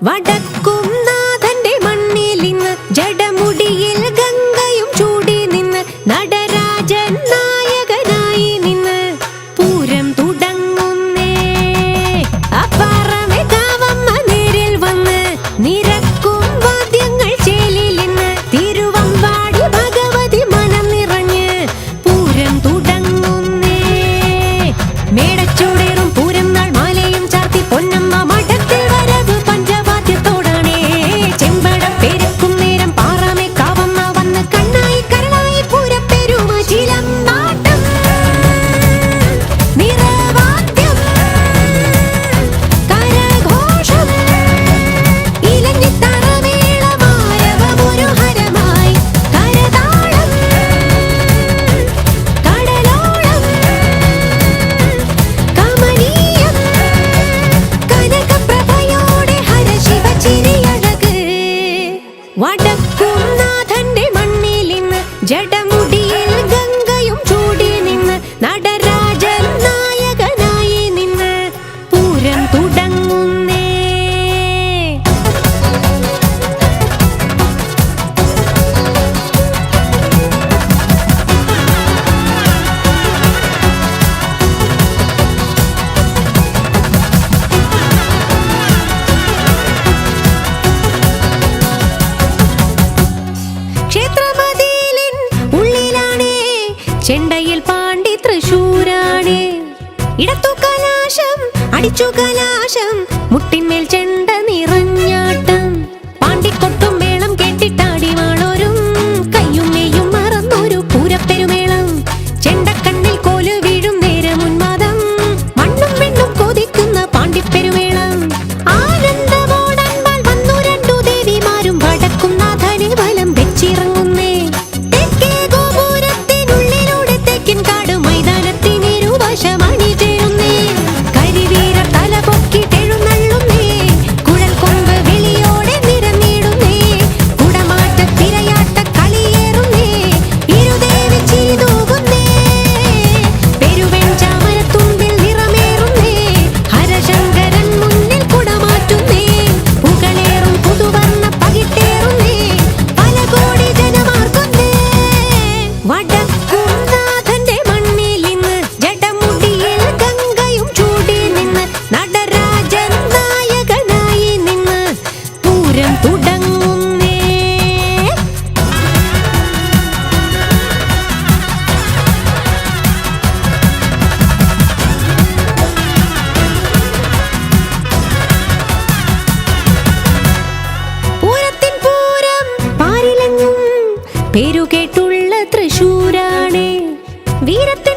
വടക്കും നാഥന്റെ മണ്ണിൽ ഇന്ന് ജടമുടിയിൽ ഗംഗയും ചൂടി നിന്ന് നടരാജൻ നായകനായി നിന്ന് പൂരം തുടങ്ങുന്നേ. അപ്പാറമേ കാവമ്മ നേരിൽ വന്ന് നിരക്കും വാദ്യങ്ങൾ ചേലിൽ ഇന്ന് തിരുവമ്പാടി ഭഗവതി മനം നിറഞ്ഞ് പൂരം തുടങ്ങുന്നേ. മേടച്ചൂടേറും പൂരം നാൾ മാലയും ചാർത്തി പൊന്നമ്മ മഠത്തിൽ വരവ് പഞ്ചവാദ്യത്തോടാണേ. ചെമ്പടം പെരുക്കും നേരം പാറമേ കാവമ്മ വന്ന് കണ്ണായി കരളായി പൂരപ്പെരുമ ചിലമ്പാട്ടം നിറവാദ്യം കരഘോഷം ഇലഞ്ഞിത്തറമേളമാരവമൊരു ഹരമായി കരതാളം കടലോളം കമനീയം കനകപ്രഭയോടെ ഹരശിവ ചിരിയഴക്. വടക്കും നാഥന്റെ മണ്ണിൽ ഇന്ന് ജടമുടിയിൽ ഗംഗയും ചൂടി നിന്ന് നടരാജൻ നായകനായി നിന്ന് പൂരം തുടങ്ങുന്നേ. ക്ഷേത്രമതിലിൻ ഉള്ളിലാണേ ചെണ്ടയിൽ പാണ്ടി തൃശൂരാണേ. ഇടത്തു കലാശം അടിച്ചു കലാശം മുട്ടിന്മേൽ ചെണ്ട നിറഞ്ഞാട്ടം പാണ്ടിക്കൊട്ടും മേളം കേട്ടിട്ടാടി വാളോരും കയ്യും നെയ്യും മറന്നൊരു പൂരപ്പെരുമേളം. ചെണ്ടക്കണ്ണിൽ കോല് വീഴും നേരം ഉന്മാദം മണ്ണും വെണ്ണും കൊതിക്കുന്ന പാണ്ടിപ്പെരുമേളം. ആനന്ദമോടൻപാൽ വന്നു രണ്ടു ദേവിമാരും വടക്കും നാഥനെ വലം വെച്ചിറങ്ങുന്നേ. തെക്കേ ഗോപുരത്തിനുള്ളിലൂടെ തെക്കിൻ കാട് മൈതാനത്തിനിരുവശമണി ചേരുന്നേ. കരിവീരർ തല പൊക്കിട്ടെഴുന്നള്ളുന്നേ. കുഴൽ കൊമ്പ് വിളിയോടെ നിരന്നിടുന്നേ. കുടമാറ്റ തിരയാട്ട കളിയേറുന്നേ. ഇരുദേവി ചിരി തൂകുന്നേ. പെരുവെഞ്ചാമരത്തുമ്പിൽ നിറമേറുന്നേ. ഹരശങ്കരൻ മുന്നിൽ കുടമാറ്റുന്നേ. പുകളേറും പുതുവർണ്ണ പകിട്ടേറുന്നേ. പല കോടി ജനമാർക്കുന്നേ. വടക്കും നാഥന്റെ മണ്ണിൽ ഇന്ന് ജടമുടിയിൽ ഗംഗയും ചൂടി നിന്ന് നടരാജൻ നായകനായി നിന്ന് പൂരം തുടങ്ങുന്നേ. പൂരത്തിൻ പൂരം പാരിലെങ്ങും പേരുകേട്ടുള്ള തൃശൂരാണേ. വീരത്തെ